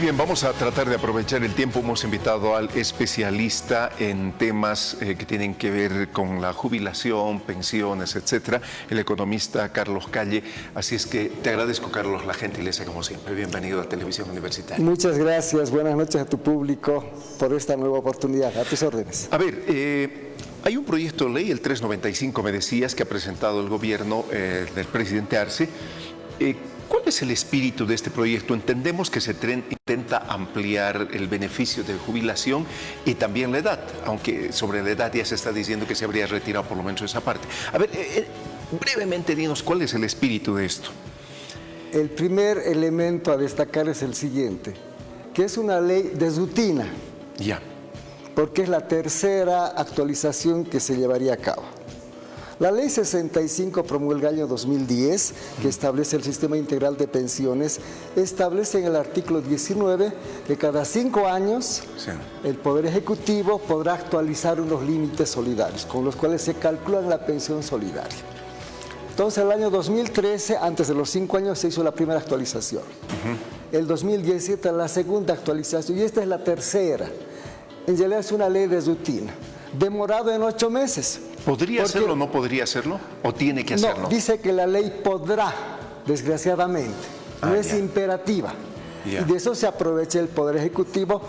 bien, vamos a tratar de aprovechar el tiempo. Hemos invitado al especialista en temas que tienen que ver con la jubilación, pensiones, etcétera, el economista Carlos Calle. Así es que te agradezco, Carlos, la gentileza como siempre. Bienvenido a Televisión Universitaria. Muchas gracias. Buenas noches a tu público por esta nueva oportunidad. A tus órdenes. A ver, hay un proyecto de ley, el 395, me decías, que ha presentado el gobierno del presidente Arce. ¿Cuál es el espíritu de este proyecto? Entendemos que se intenta ampliar el beneficio de jubilación y también la edad, aunque sobre la edad ya se está diciendo que se habría retirado por lo menos esa parte. A ver, brevemente dinos, ¿cuál es el espíritu de esto? El primer elemento a destacar es el siguiente, que es una ley de rutina. Ya. Porque es la tercera actualización que se llevaría a cabo. La Ley 65 promulgada en el año 2010, que establece el sistema integral de pensiones, establece en el artículo 19 que cada 5 años el Poder Ejecutivo podrá actualizar unos límites solidarios, con los cuales se calcula la pensión solidaria. Entonces, el año 2013, antes de los 5 años, se hizo la primera actualización. El 2017, la segunda actualización, y esta es la tercera. En realidad es una ley de rutina, demorado en 8 meses. ¿Podría hacerlo o no podría hacerlo? ¿O tiene que hacerlo? No, dice que la ley podrá, desgraciadamente, no es imperativa. Y de eso se aprovecha el Poder Ejecutivo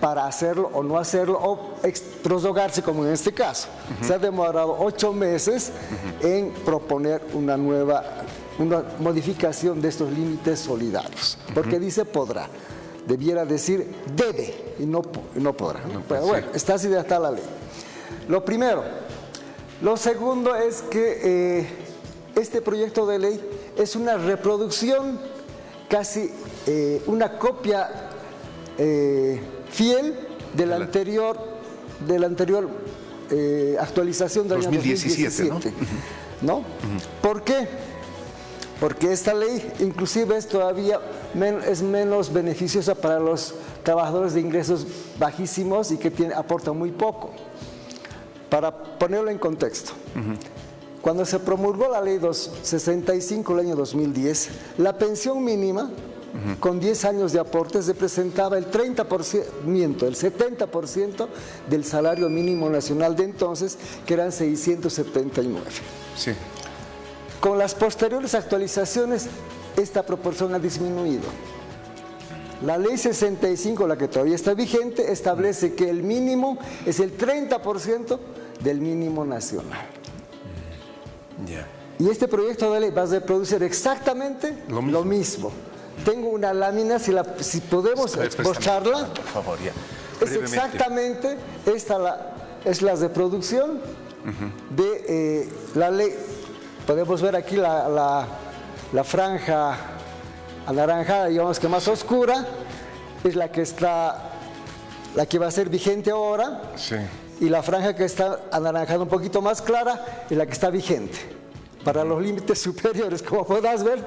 para hacerlo o no hacerlo, o prorrogarse, como en este caso. Se ha demorado 8 meses en proponer una modificación de estos límites solidarios, porque dice podrá. Debiera decir debe y no podrá. Pero bueno, está así de está la ley. Lo primero. Lo segundo es que este proyecto de ley es una reproducción, casi una copia fiel de la anterior actualización del año 2017. ¿No? ¿Por qué? Porque esta ley inclusive es todavía es menos beneficiosa para los trabajadores de ingresos bajísimos y que aportan muy poco. Para ponerlo en contexto, cuando se promulgó la ley 65 del año 2010, la pensión mínima con 10 años de aportes representaba el 70% del salario mínimo nacional de entonces, que eran 679. Sí. Con las posteriores actualizaciones, esta proporción ha disminuido. La ley 65, la que todavía está vigente, establece que el mínimo es el 30% del mínimo nacional. Y este proyecto de ley va a reproducir exactamente lo mismo. Tengo una lámina, si podemos mostrarla. Por favor, ya. Es exactamente esta es la reproducción de la ley. Podemos ver aquí la franja anaranjada, digamos que más oscura, es la que va a ser vigente ahora. Sí. Y la franja que está anaranjada un poquito más clara es la que está vigente. Para los límites superiores, como podrás ver,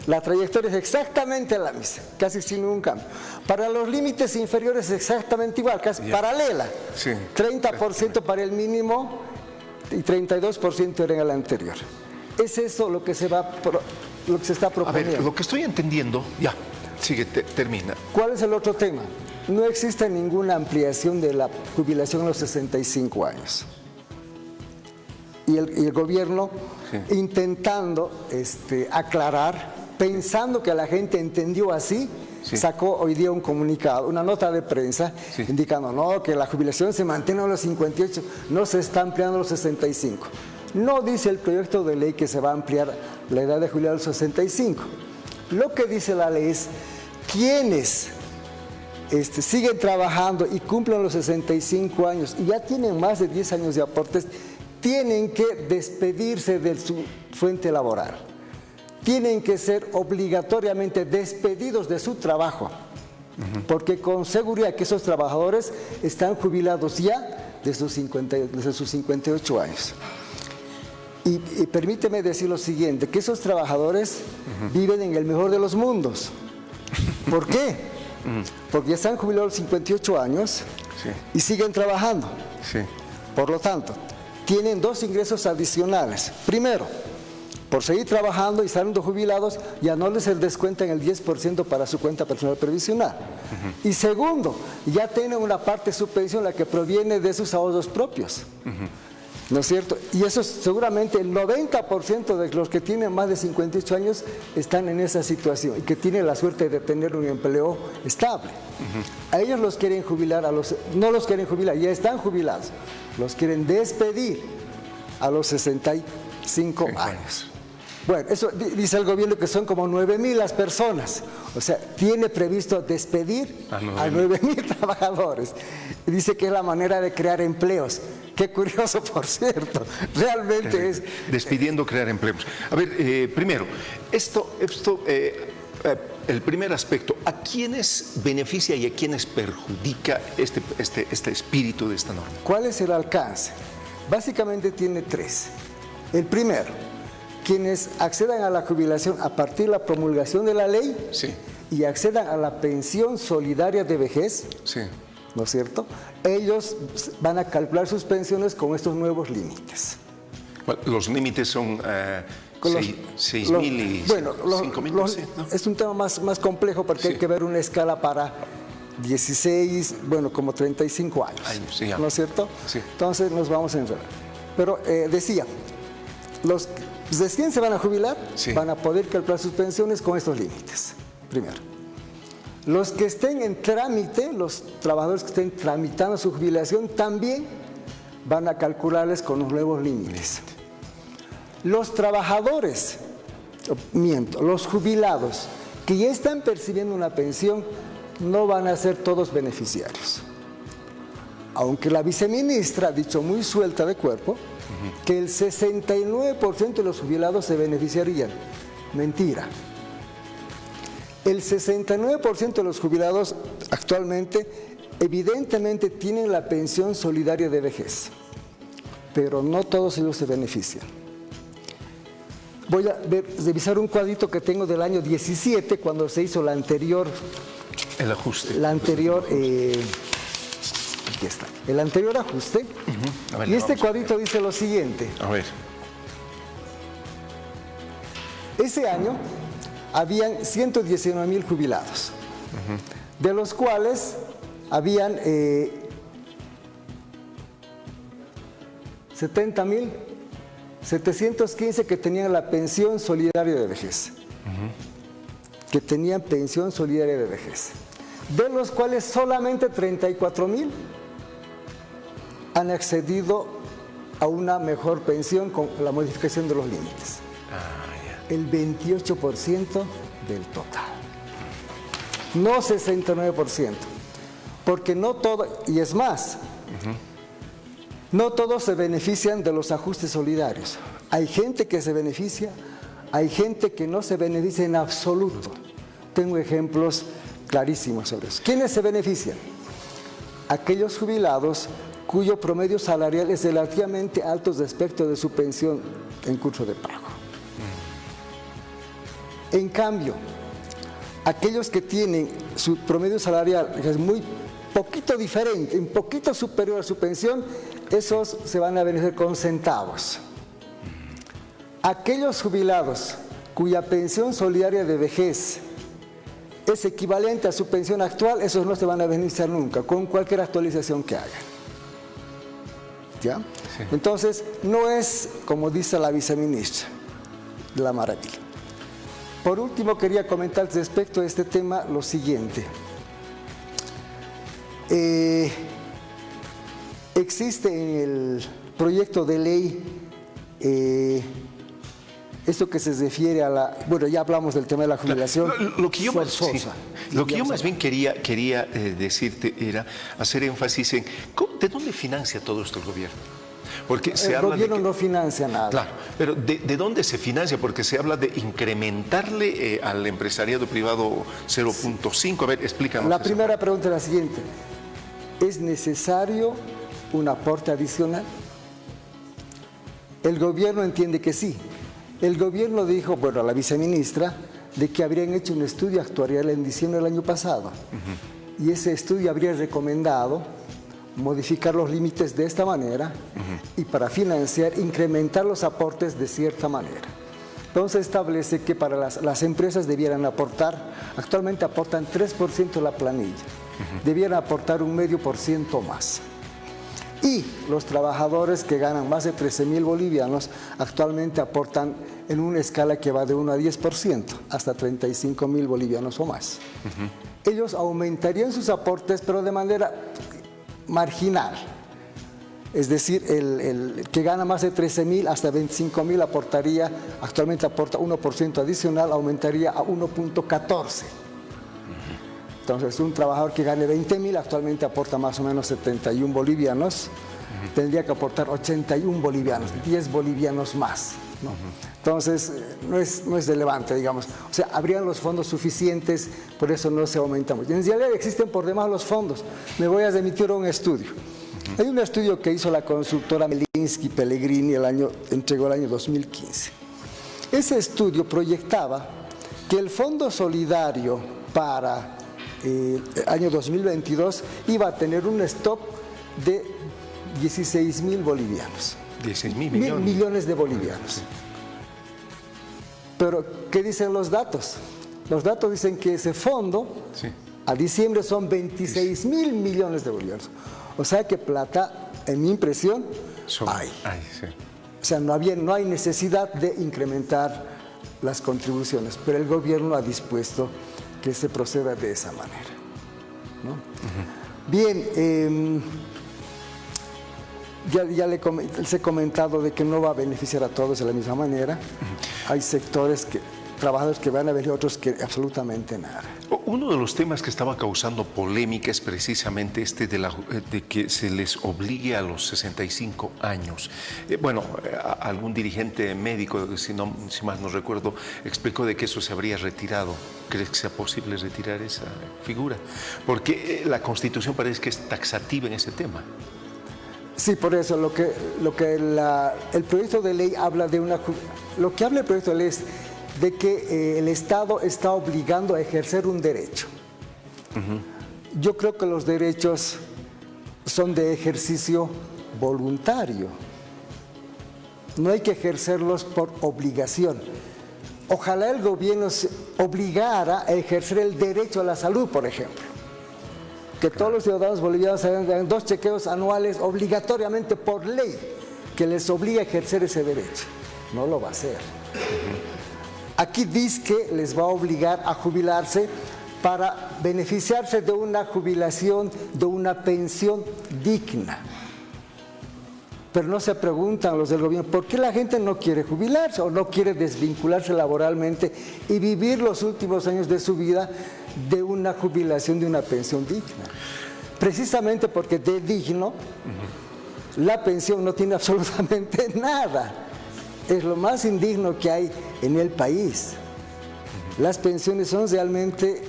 la trayectoria es exactamente la misma, casi sin ningún cambio. Para los límites inferiores es exactamente igual, casi paralela. Sí. 30% para el mínimo y 32% era en el anterior. Es eso lo que se está proponiendo. A ver, lo que estoy entendiendo, termina. ¿Cuál es el otro tema? No existe ninguna ampliación de la jubilación a los 65 años. Y el gobierno intentando aclarar, pensando que la gente entendió así, sacó hoy día un comunicado, una nota de prensa, indicando que la jubilación se mantiene a los 58, no se está ampliando a los 65. No dice el proyecto de ley que se va a ampliar la edad de jubilación a los 65. Lo que dice la ley es quienes siguen trabajando y cumplen los 65 años y ya tienen más de 10 años de aportes, tienen que despedirse de su fuente laboral. Tienen que ser obligatoriamente despedidos de su trabajo, porque con seguridad que esos trabajadores están jubilados ya desde sus 58 años. Y permíteme decir lo siguiente, que esos trabajadores viven en el mejor de los mundos. ¿Por qué? Porque ya están jubilados a los 58 años y siguen trabajando. Por lo tanto, tienen 2 ingresos adicionales. Primero, por seguir trabajando y estando jubilados, ya no les descuentan el 10% para su cuenta personal previsional. Y segundo, ya tienen una parte de su pensión la que proviene de sus ahorros propios. ¿No es cierto? Y eso seguramente el 90% de los que tienen más de 58 años están en esa situación y que tienen la suerte de tener un empleo estable. A ellos los quieren jubilar, no los quieren jubilar, ya están jubilados. Los quieren despedir a los 65 años. Bueno, eso dice el gobierno que son como 9.000 las personas. O sea, tiene previsto despedir a 9.000 trabajadores. Y dice que es la manera de crear empleos. Qué curioso, por cierto. Realmente es... Despidiendo, crear empleos. A ver, primero, el primer aspecto, ¿a quiénes beneficia y a quiénes perjudica este espíritu de esta norma? ¿Cuál es el alcance? Básicamente tiene tres. El primero, quienes accedan a la jubilación a partir de la promulgación de la ley y accedan a la pensión solidaria de vejez, ¿no es cierto? Ellos van a calcular sus pensiones con estos nuevos límites. Los límites son 6.000 y 5.000. ¿No? Es un tema más complejo porque hay que ver una escala para 16, como 35 años, ¿no es cierto? Entonces nos vamos a enredar. Pero decía, los recién se van a jubilar, van a poder calcular sus pensiones con estos límites, primero. Los que estén en trámite, los trabajadores que estén tramitando su jubilación, también van a calcularles con los nuevos límites. Los trabajadores, los jubilados, que ya están percibiendo una pensión, no van a ser todos beneficiarios. Aunque la viceministra ha dicho muy suelta de cuerpo, que el 69% de los jubilados se beneficiarían. Mentira. El 69% de los jubilados actualmente evidentemente tienen la pensión solidaria de vejez, pero no todos ellos se benefician. Voy a revisar un cuadrito que tengo del año 17, cuando se hizo la anterior... El ajuste. La anterior... aquí está. El anterior ajuste. Y este cuadrito dice lo siguiente. A ver. Ese año habían 119.000 jubilados, de los cuales habían 70.715 que tenían la pensión solidaria de vejez. Que tenían pensión solidaria de vejez. De los cuales solamente 34.000 han accedido a una mejor pensión con la modificación de los límites. El 28% del total. No 69%. Porque no todo, y es más, no todos se benefician de los ajustes solidarios. Hay gente que se beneficia, hay gente que no se beneficia en absoluto. Tengo ejemplos clarísimos sobre eso. ¿Quiénes se benefician? Aquellos jubilados cuyo promedio salarial es relativamente alto respecto de su pensión en curso de pago. En cambio, aquellos que tienen su promedio salarial que es muy poquito diferente, un poquito superior a su pensión, esos se van a beneficiar con centavos. Aquellos jubilados cuya pensión solidaria de vejez es equivalente a su pensión actual, esos no se van a beneficiar nunca, con cualquier actualización que hagan. ¿Ya? Sí. Entonces, no es, como dice la viceministra, la maravilla. Por último, quería comentar respecto a este tema lo siguiente. Existe en el proyecto de ley esto que se refiere a la... Bueno, ya hablamos del tema de la jubilación forzosa. Lo que yo más bien quería decirte era hacer énfasis en ¿de dónde financia todo esto el gobierno? Porque se el gobierno no financia nada. Claro, pero ¿de dónde se financia? Porque se habla de incrementarle al empresariado privado 0.5. A ver, explícanos. La primera pregunta es la siguiente. ¿Es necesario un aporte adicional? El gobierno entiende que sí. El gobierno dijo, bueno, a la viceministra, de que habrían hecho un estudio actuarial en diciembre del año pasado. Y ese estudio habría recomendado modificar los límites de esta manera y para financiar, incrementar los aportes de cierta manera. Entonces establece que para las empresas debieran aportar, actualmente aportan 3% de la planilla, debieran aportar 0,5% más. Y los trabajadores que ganan más de 13.000 bolivianos actualmente aportan en una escala que va de 1 a 10%, hasta 35.000 bolivianos o más. Ellos aumentarían sus aportes, pero de manera marginal. Es decir, el que gana más de 13.000 hasta 25.000 aportaría, actualmente aporta 1% adicional, aumentaría a 1,14. Entonces, un trabajador que gane 20.000 actualmente aporta más o menos 71 bolivianos, tendría que aportar 81 bolivianos, 10 bolivianos más, ¿no? Entonces, no es relevante, digamos. O sea, habrían los fondos suficientes, por eso no se aumentan. Y en realidad existen por demás los fondos. Me voy a remitir a un estudio. Hay un estudio que hizo la consultora Melinsky Pellegrini, entregó el año 2015. Ese estudio proyectaba que el Fondo Solidario para el año 2022 iba a tener un stock de 16.000 bolivianos. 16.000 millones. Millones de bolivianos. Pero, ¿qué dicen los datos? Los datos dicen que ese fondo, a diciembre, son 26.000 millones de bolivianos. O sea que plata, en mi impresión, hay. O sea, no hay necesidad de incrementar las contribuciones, pero el gobierno ha dispuesto que se proceda de esa manera, ¿no? Bien, ya les he comentado de que no va a beneficiar a todos de la misma manera. Hay sectores, trabajadores que van a ver y otros que absolutamente nada. Uno de los temas que estaba causando polémica es precisamente de que se les obligue a los 65 años. Algún dirigente médico, si mal no recuerdo, explicó de que eso se habría retirado. ¿Crees que sea posible retirar esa figura? Porque la Constitución parece que es taxativa en ese tema. Sí, por eso el proyecto de ley habla de lo que habla el proyecto de ley es de que el Estado está obligando a ejercer un derecho. Yo creo que los derechos son de ejercicio voluntario. No hay que ejercerlos por obligación. Ojalá el gobierno se obligara a ejercer el derecho a la salud, por ejemplo. Que todos los ciudadanos bolivianos hagan 2 chequeos anuales obligatoriamente por ley, que les obliga a ejercer ese derecho. No lo va a hacer. Aquí dice que les va a obligar a jubilarse para beneficiarse de una jubilación, de una pensión digna. Pero no se preguntan los del gobierno, ¿por qué la gente no quiere jubilarse o no quiere desvincularse laboralmente y vivir los últimos años de su vida de una jubilación, de una pensión digna? Precisamente porque de digno, la pensión no tiene absolutamente nada. Es lo más indigno que hay en el país. Las pensiones son realmente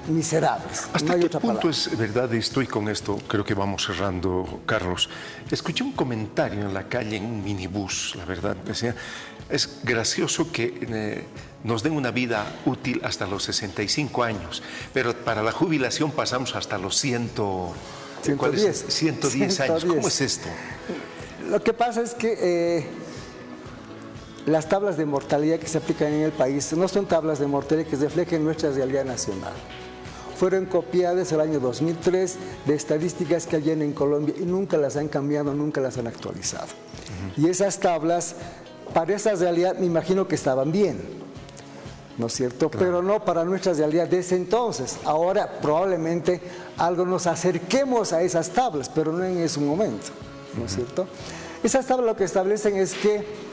miserables. ¿Hasta qué punto es verdad esto? Y con esto creo que vamos cerrando, Carlos. Escuché un comentario en la calle, en un minibús, la verdad. Decía, es gracioso que nos den una vida útil hasta los 65 años, pero para la jubilación pasamos hasta los 110 años. ¿Cómo es esto? Lo que pasa es que las tablas de mortalidad que se aplican en el país no son tablas de mortalidad que reflejen nuestra realidad nacional. Fueron copiadas el año 2003 de estadísticas que habían en Colombia y nunca las han cambiado, nunca las han actualizado. Y esas tablas, para esa realidad, me imagino que estaban bien, ¿no es cierto? Claro. Pero no para nuestra realidad de ese entonces. Ahora probablemente algo nos acerquemos a esas tablas, pero no en ese momento, ¿no es cierto? Esas tablas lo que establecen es que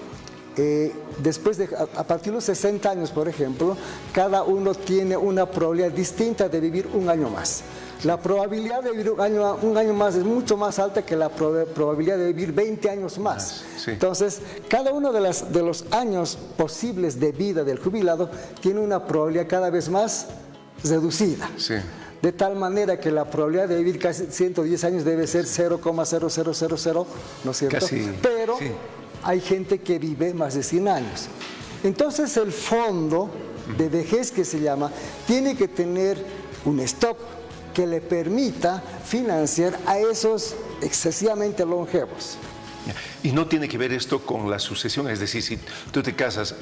a partir de los 60 años, por ejemplo, cada uno tiene una probabilidad distinta de vivir un año más. La probabilidad de vivir un año más es mucho más alta que la probabilidad de vivir 20 años más. Sí. Entonces, cada uno de los años posibles de vida del jubilado tiene una probabilidad cada vez más reducida. Sí. De tal manera que la probabilidad de vivir casi 110 años debe ser 0,0000, ¿no es cierto? Casi, pero sí. Hay gente que vive más de 100 años. Entonces el fondo de vejez, que se llama, tiene que tener un stock que le permita financiar a esos excesivamente longevos. Y no tiene que ver esto con la sucesión, es decir, si tú te casas,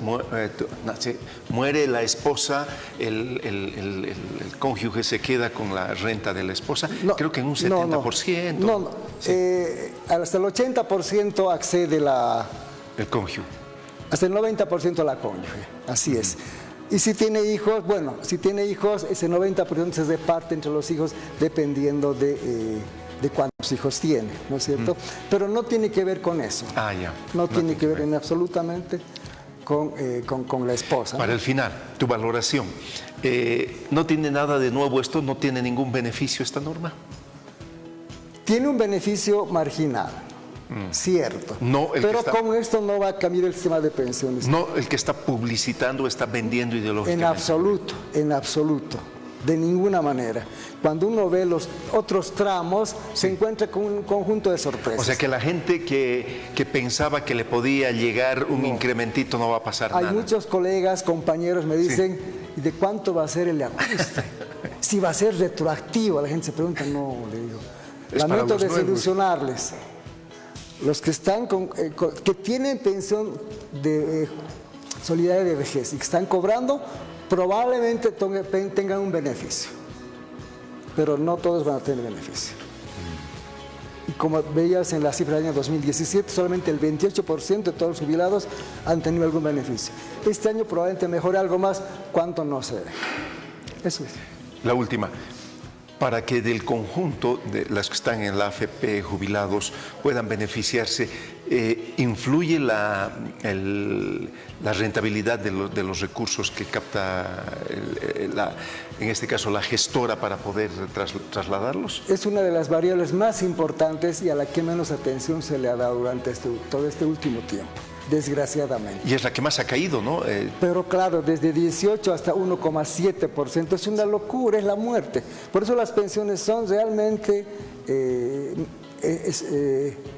muere la esposa, el cónyuge se queda con la renta de la esposa, creo que en un 70%. No. Sí. Hasta el 80% accede El cónyuge. hasta el 90% la cónyuge, así es. Y si tiene hijos, bueno, si tiene hijos, ese 90% se reparte entre los hijos dependiendo de cuántos hijos tiene, ¿no es cierto? Pero no tiene que ver con eso. Ah, ya. No tiene que ver en absolutamente con la esposa. Para el final, tu valoración. ¿No tiene nada de nuevo esto? ¿No tiene ningún beneficio esta norma? Tiene un beneficio marginal, cierto. No el pero que está, con esto no va a cambiar el sistema de pensiones. no el que está publicitando, está vendiendo ideológicamente. En absoluto, de ninguna manera. Cuando uno ve los otros tramos, se encuentra con un conjunto de sorpresas. O sea que la gente que pensaba que le podía llegar un incrementito no va a pasar nada. Hay muchos colegas, compañeros me dicen, ¿y de cuánto va a ser el ajuste? Si va a ser retroactivo, la gente se pregunta, no, le digo. Lamento desilusionarles. Los que están que tienen pensión de solidaria de vejez y que están cobrando, probablemente tengan un beneficio, pero no todos van a tener beneficio. Y como veías en la cifra del año 2017, solamente el 28% de todos los jubilados han tenido algún beneficio. Este año probablemente mejore algo más, ¿cuánto? No sé. Eso es. La última. Para que del conjunto de las que están en la AFP jubilados puedan beneficiarse, ¿influye la rentabilidad de los recursos que capta, en este caso, la gestora para poder trasladarlos? Es una de las variables más importantes y a la que menos atención se le ha dado durante todo este último tiempo, desgraciadamente. Y es la que más ha caído, ¿no? Pero claro, desde 18 hasta 1,7%, es una locura, es la muerte. Por eso las pensiones son realmente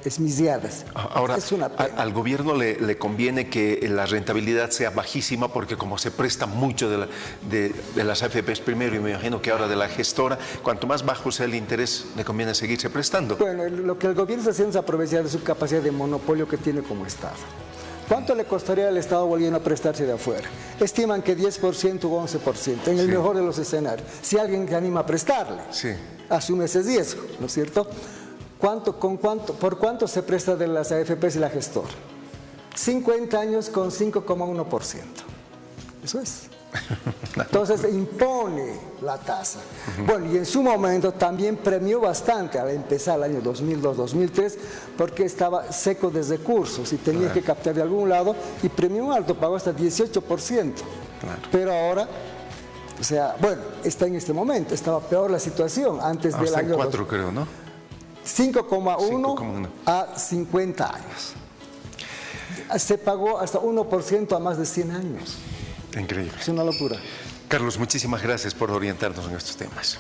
esmiciadas. Ahora, es una pena. Al gobierno le conviene que la rentabilidad sea bajísima porque como se presta mucho de las AFPs primero y me imagino que ahora de la gestora, cuanto más bajo sea el interés, le conviene seguirse prestando. Bueno, lo que el gobierno está haciendo es aprovechar de su capacidad de monopolio que tiene como Estado. ¿Cuánto le costaría al Estado boliviano a prestarse de afuera? Estiman que 10% o 11%, en el mejor de los escenarios. Si alguien se anima a prestarle, asume ese riesgo, ¿no es cierto? ¿Por cuánto se presta de las AFPs y la gestora? 50 años con 5,1%. Eso es. Entonces impone la tasa. Bueno, y en su momento también premió bastante al empezar el año 2002-2003 porque estaba seco de recursos y tenía que captar de algún lado y premió alto, pagó hasta 18%. Pero ahora, o sea, bueno, está en este momento, estaba peor la situación antes del año 4 creo, ¿no? 5,1 a 50 años. Se pagó hasta 1% a más de 100 años. Increíble. Es una locura. Carlos, muchísimas gracias por orientarnos en estos temas.